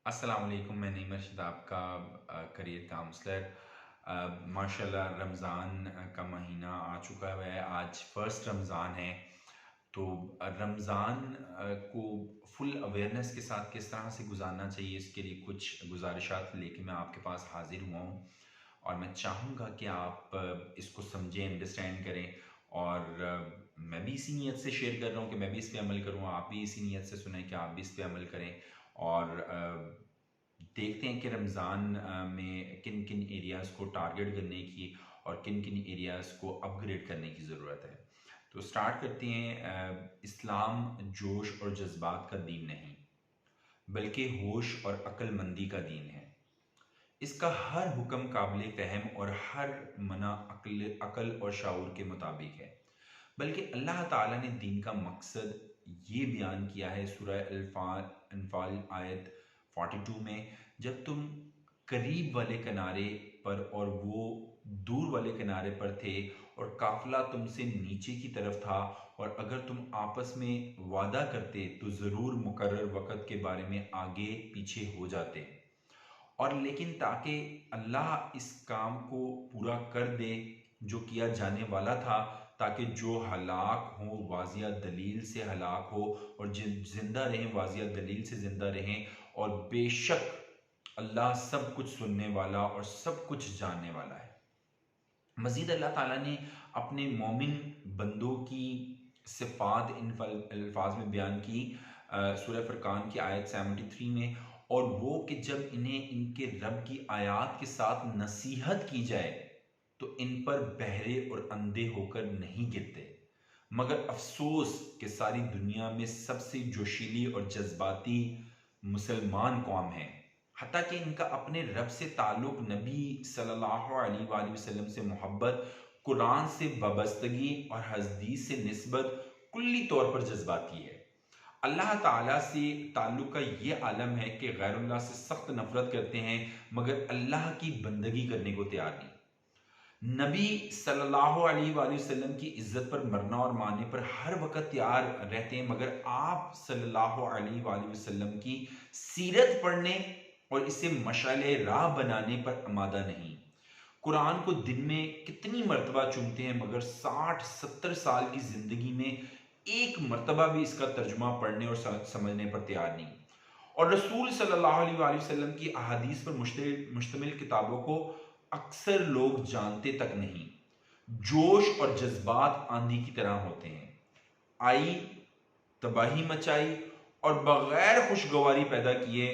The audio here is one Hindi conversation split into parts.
अस्सलाम वालेकुम। मैं नईम अर्शद आपका करियर काउंसलर। माशाल्लाह रमज़ान का महीना आ चुका है। आज फर्स्ट रमज़ान है। तो रमज़ान को फुल अवेयरनेस के साथ किस तरह से गुजारना चाहिए, इसके लिए कुछ गुजारिशात लेके मैं आपके पास हाजिर हुआ हूँ। और मैं चाहूँगा कि आप इसको समझें, अंडरस्टैंड करें। और मैं भी इसी नीयत से शेयर कर रहा हूँ कि मैं भी इस पे अमल करूँ, आप भी इसी नीयत से सुनें कि आप भी इस पे अमल करें। और देखते हैं कि रमज़ान में किन किन एरियाज़ को टारगेट करने की और किन किन एरियाज़ को अपग्रेड करने की ज़रूरत है। तो स्टार्ट करते हैं। इस्लाम जोश और जज्बात का दीन नहीं, बल्कि होश और अक्लमंदी का दीन है। इसका हर हुक्म काबिल फ़हम और हर मना अक्ल और शऊर के मुताबिक है। बल्कि अल्लाह ताला ने दीन का मकसद ये बयान किया है सूरह अनफाल आयत 42 में, जब तुम करीब वाले किनारे पर और वो दूर वाले किनारे पर थे और काफिला तुमसे नीचे की तरफ था, और अगर तुम आपस में वादा करते तो ज़रूर मुकर्रर वक़्त के बारे में आगे पीछे हो जाते। और लेकिन ताकि अल्लाह इस काम को पूरा कर दे जो किया जाने वाला था, ताकि जो हलाक हो वाजिया दलील से हलाक हो और जिंदा रहें वाजिया दलील से जिंदा रहें। और बेशक अल्लाह सब कुछ सुनने वाला और सब कुछ जानने वाला है। मजीद अल्लाह ताला ने अपने मोमिन बंदों की सिफात इन अल्फाज में बयान की सूरह फुरकान की आयत 73 में। और वो कि जब इन्हें इनके रब की आयात के साथ नसीहत की जाए तो इन पर बहरे और अंधे होकर नहीं गिरते। मगर अफसोस कि सारी दुनिया में सबसे जोशीली और जज्बाती मुसलमान कौम है। हत्ता कि इनका अपने रब से ताल्लुक, नबी सल्लल्लाहु अलैहि वसल्लम से मोहब्बत, कुरान से वाबस्तगी और हदीस से निस्बत कुल्ली तौर पर जज्बाती है। अल्लाह ताला से ताल्लुक का ये आलम है कि गैरुल्लाह से सख्त नफरत करते हैं, मगर अल्लाह की बंदगी करने को तैयार नहीं। नबी सल्लल्लाहु अलैहि वसल्लम की इज्जत पर मरना और मारने पर हर वक्त तैयार रहते हैं, मगर आप सल्लल्लाहु अलैहि वसल्लम की सीरत पढ़ने और इसे मशाले राह बनाने पर आमादा नहीं। कुरान को दिन में कितनी मरतबा चुनते हैं, मगर 60-70 साल की जिंदगी में एक मरतबा भी इसका तर्जुमा पढ़ने और समझने पर तैयार नहीं। और रसूल सल्लल्लाहु अलैहि वसल्लम की अहादीस पर मुश्तमिल किताबों को अक्सर लोग जानते तक नहीं। जोश और जज्बात आंधी की तरह होते हैं, आई, तबाही मचाई और बगैर खुशगवारी पैदा किए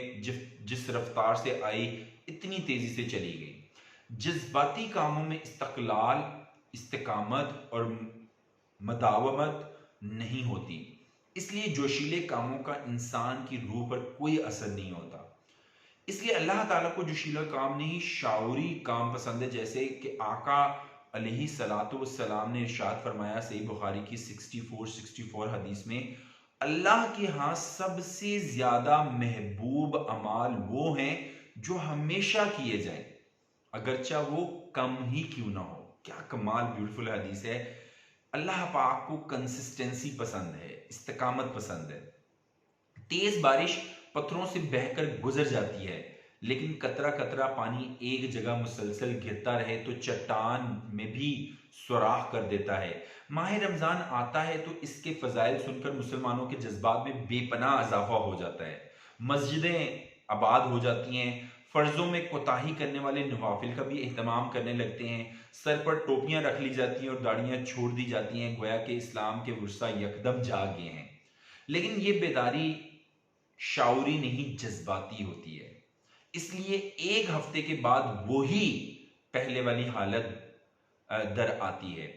जिस रफ्तार से आई इतनी तेजी से चली गई। जज्बाती कामों में इस्तकलाल, इस्तिकामत और मदावमत नहीं होती, इसलिए जोशीले कामों का इंसान की रूह पर कोई असर नहीं होता। इसलिए अल्लाह ताला को जोशीला काम नहीं, शाउरी काम पसंद है। जैसे कि आका अलैहि सलातो वस्सलाम ने इरशाद फरमाया सही बुखारी की 64 हदीस में, अल्लाह के यहाँ सबसे ज्यादा महबूब अमाल वो हैं जो हमेशा किए जाएं, अगरचा वो कम ही क्यों ना हो। क्या कमाल ब्यूटीफुल हदीस है। अल्लाह पाक को कंसिस्टेंसी पसंद है, इस्तिकामत पसंद है। तेज बारिश पत्थरों से बहकर गुजर जाती है, लेकिन कतरा कतरा पानी एक जगह मुसलसल गिरता रहे तो चट्टान में भी सुराख कर देता है। माह रमजान आता है तो इसके फजाइल सुनकर मुसलमानों के जज्बात में बेपनाह इजाफा हो जाता है। मस्जिदें आबाद हो जाती हैं, फर्जों में कोताही करने वाले नवाफिल का भी एहतमाम करने लगते हैं, सर पर टोपियां रख ली जाती हैं और दाढ़ियां छोड़ दी जाती हैं, गोया के इस्लाम के वुर्सा यकदम जाग गए हैं। लेकिन ये बेदारी शाउरी नहीं, जज्बाती होती है। इसलिए एक हफ्ते के बाद वही पहले वाली हालत दर आती है।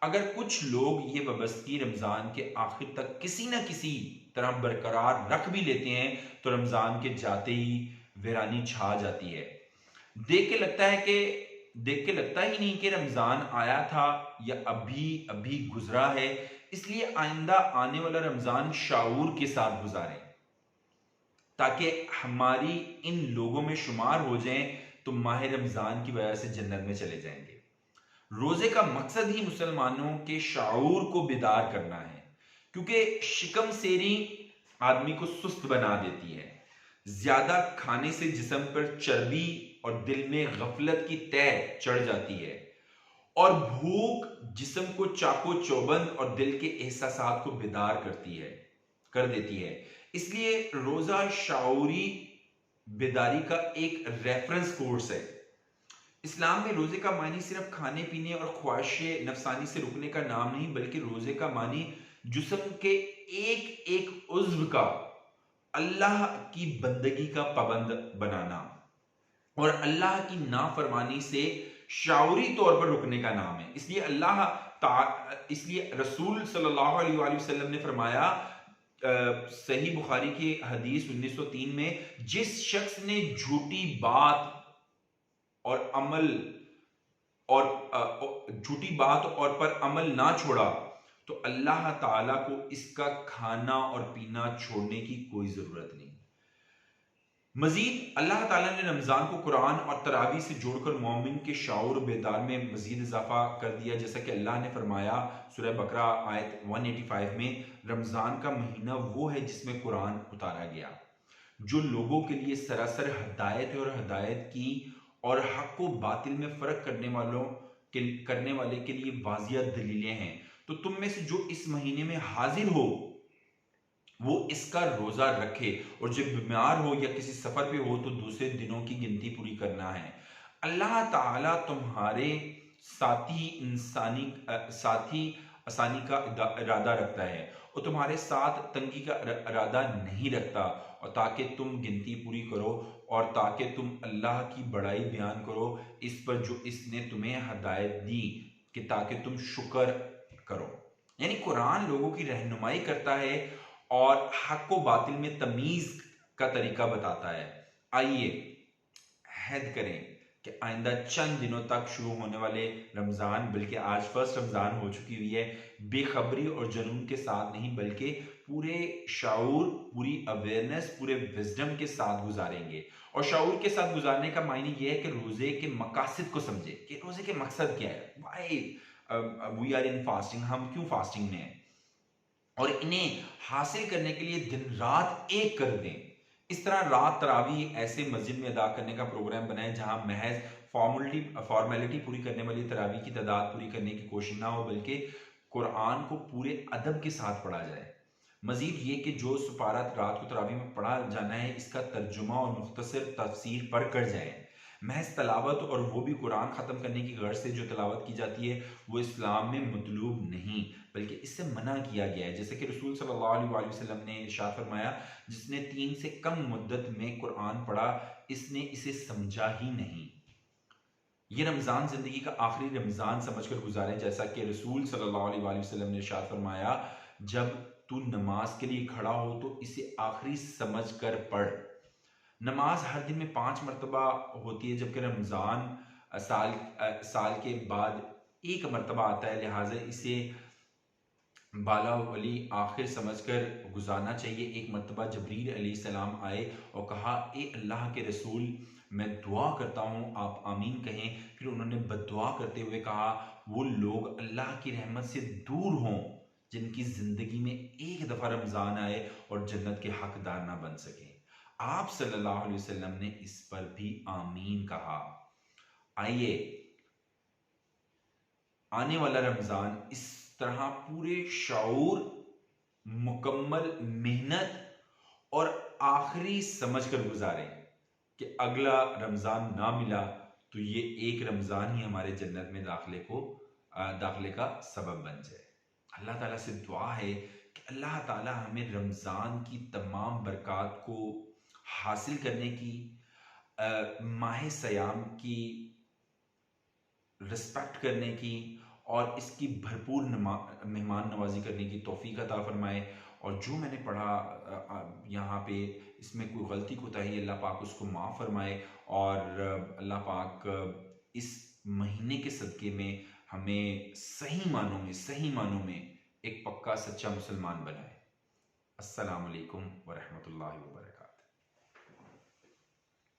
अगर कुछ लोग ये वाबस्तगी रमजान के आखिर तक किसी न किसी तरह बरकरार रख भी लेते हैं तो रमजान के जाते ही वीरानी छा जाती है। देख के लगता है कि देख के लगता ही नहीं कि रमजान आया था या अभी अभी गुजरा है। इसलिए आइंदा आने वाला रमजान शाऊर के साथ गुजारें, ताकि हमारी इन लोगों में शुमार हो जाएं तो माह रमजान की वजह से जन्नत में चले जाएंगे। रोजे का मकसद ही मुसलमानों के शाऊर को बेदार करना है, क्योंकि शिकम सेरी आदमी को सुस्त बना देती है। ज्यादा खाने से जिस्म पर चर्बी और दिल में गफलत की तह चढ़ जाती है, और भूख जिस्म को चाको चौबंद और दिल के एहसासात को बेदार कर देती है। इसलिए रोजा शाऊरी बेदारी का एक रेफरेंस कोर्स है। इस्लाम में रोजे का मानी सिर्फ खाने पीने और ख्वाहिश नफसानी से रुकने का नाम नहीं, बल्कि रोजे का मानी जिस्म के एक एक उज्व का अल्लाह की बंदगी का पाबंद बनाना और अल्लाह की नाफरमानी से शाउरी तौर पर रुकने का नाम है। इसलिए रसूल सल्लल्लाहु अलैहि वसल्लम ने फरमाया, सही बुखारी की हदीस 1903 में, जिस शख्स ने झूठी बात और पर अमल ना छोड़ा तो अल्लाह ताला को इसका खाना और पीना छोड़ने की कोई जरूरत नहीं। मजीद अल्लाह ताला ने रमजान को कुरान और तरावी से जोड़कर मोमिन के शाऊर बेदार में मजीद इजाफा कर दिया। जैसा कि अल्लाह ने फरमाया सूरह बकरा आयत 185 में, रमजान का महीना वो है जिसमें कुरान उतारा गया, जो लोगों के लिए सरासर हदायत और हदायत की और हक को बातिल में फर्क करने वाले के लिए वाजिया दलीलें हैं। तो तुम में से जो इस महीने में हाजिर हो वो इसका रोजा रखे, और जब बीमार हो या किसी सफर पे हो तो दूसरे दिनों की गिनती पूरी करना है। अल्लाह ताला तुम्हारे साथी आसानी का इरादा रखता है और तुम्हारे साथ तंगी का इरादा नहीं रखता, और ताकि तुम गिनती पूरी करो और ताकि तुम अल्लाह की बड़ाई बयान करो इस पर जो इसने तुम्हें हदायत दी, कि ताकि तुम शुक्र करो। यानी कुरान लोगों की रहनुमाई करता है और हक को बातिल में तमीज का तरीका बताता है। आइए अहद करें कि आइंदा चंद दिनों तक शुरू होने वाले रमजान, बल्कि आज फर्स्ट रमजान हो चुकी हुई है, बेखबरी और जुनून के साथ नहीं बल्कि पूरे शाऊर, पूरी अवेयरनेस, पूरे विजडम के साथ गुजारेंगे। और शाऊर के साथ गुजारने का मायने यह है कि रोजे के मकासद को समझे कि रोजे के मकसद क्या है, why we are in fasting, हम क्यों फास्टिंग में हैं, और इन्हें हासिल करने के लिए दिन रात एक कर दें। इस तरह रात तरावी ऐसे मस्जिद में अदा करने का प्रोग्राम बनाए जहां महज फॉर्मेलिटी पूरी करने वाली तरावी की तादाद पूरी करने की कोशिश ना हो, बल्कि कुरान को पूरे अदब के साथ पढ़ा जाए। मजीद ये कि जो सुपारा रात को तरावी में पढ़ा जाना है इसका तर्जुमा और मुख्तसर तफसीर पढ़ कर जाए। महज तलावत, और वो भी कुरान ख़त्म करने की गर्ज से जो तलावत की जाती है वो इस्लाम में मतलूब नहीं, बल्कि इससे मना किया गया है। जैसे कि रसूल सल्लल्लाहु अलैहि वसल्लम ने इरशाद फरमाया, जिसने 3 से कम मुद्दत में कुरान पढ़ा इसने इसे समझा ही नहीं। ये रमज़ान ज़िंदगी का आखिरी रमज़ान समझकर गुजारें, जैसा कि रसूल सल्लल्लाहु अलैहि वसल्लम ने इरशाद फरमाया, जब तू नमाज के लिए खड़ा हो तो इसे आखिरी समझ कर पढ़। नमाज हर दिन में 5 मरतबा होती है, जबकि रमज़ान साल के बाद एक मरतबा आता है, लिहाजा इसे बाला वली आखिर समझकर गुजारना चाहिए। एक मरतबा जबरील अलैहिस्सलाम आए और कहा, ए अल्लाह के रसूल, मैं दुआ करता हूँ आप आमीन कहें। फिर उन्होंने बद्दुआ करते हुए कहा, वो लोग अल्लाह की रहमत से दूर हों जिनकी ज़िंदगी में एक दफ़ा रमज़ान आए और जन्नत के हकदार ना बन सके। आप सल्लल्लाहु अलैहि वसल्लम ने इस पर भी आमीन कहा। आइए आने वाला रमज़ान इस तरह पूरे शाऊर, मुकम्मल मेहनत और आखिरी समझकर गुजारें कि अगला रमज़ान ना मिला तो ये एक रमज़ान ही हमारे जन्नत में दाखिले का सबब बन जाए। अल्लाह ताला से दुआ है कि अल्लाह ताला हमें रमज़ान की तमाम बरक़ात को हासिल करने की, माह सयाम की रिस्पेक्ट करने की और इसकी भरपूर मेहमान नवाजी करने की तौफीक अता फरमाए। और जो मैंने पढ़ा यहाँ पे, इसमें कोई गलती कोताही अल्लाह पाक उसको माफ़ फरमाए, और अल्लाह पाक इस महीने के सदक़े में हमें सही मानों में एक पक्का सच्चा मुसलमान बनाए। अस्सलामु अलैकुम व रहमतुल्लाहि व बरकातहू।